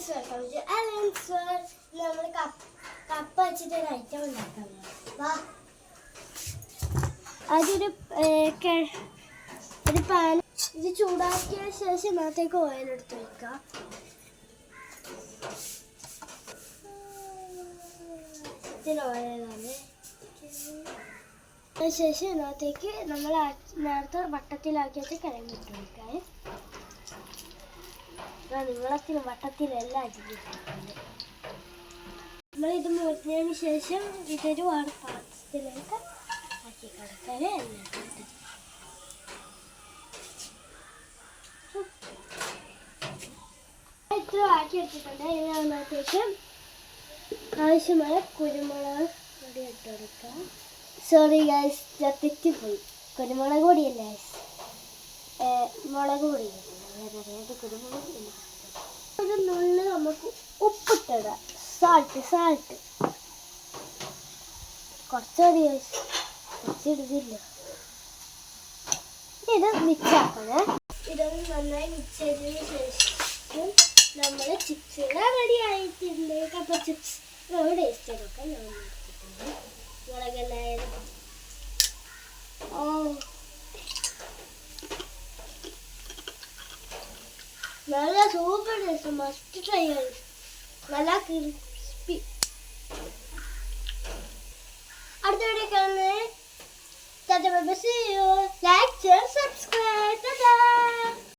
Guys welcome to Alan's world. നമ്മൾ കപ്പ വെച്ചിട്ട് ഒരു ഐറ്റം ഉണ്ടാക്കാൻ വാ. അതൊരു പാൻ ഇത് ചൂടാക്കിയ ശേഷം ഇതിനകത്തേക്ക് ഓയിൽ എടുത്ത് വെക്കുക. ഓയിലാണ് ശേഷം ഇതിനകത്തേക്ക് നമ്മൾ നേരത്തെ വട്ടത്തിലാക്കി വെച്ച് കിഴങ്ങ് ഇട്ട് വെക്കാൻ. നീളത്തിലും വട്ടത്തിലെല്ലാം അരിഞ്ഞിട്ടുണ്ട്. നമ്മളിത് മുറിഞ്ഞതിന് ശേഷം ഇതൊരു പാത്രത്തിലേക്ക് ആക്കി കിടക്കാൻ ഇത്ര ആക്കി എടുത്തിട്ടുണ്ട്. ഇതിനകത്തേക്ക് ആവശ്യമായ കുരുമുളക് പൊടി ഇട്ട് കൊടുക്കാം. സോറി ഗൈസ്, തെറ്റിപ്പോയി. കുരുമുളക് പൊടിയല്ല ഗൈസ്, മുളക് പൊടിയല്ല. കുരുമുളക് ഒരു നുള്ളി നമുക്ക് ഉപ്പിട്ടിടുക. സാൾട്ട് കുറച്ചുകൂടി കുറച്ചിടുന്നില്ല. ഇത് മിക്സാക്കണേ. ഇതൊന്ന് നന്നായി മിക്സ് ചെയ്തതിന് ശേഷം നമ്മൾ ചിപ്സ് റെഡി ആയിട്ടുണ്ട്. കപ്പ ചിപ്സ് ടേസ്റ്റ് ചെയ്തൊക്കെ ഞാൻ എടുത്തിട്ടുണ്ട്. മുളകെല്ലായാലും നല്ല സൂപ്പർ ടേസ്റ്റ്. മസ്റ്റ് ട്രൈ ചെയ്ത് നല്ല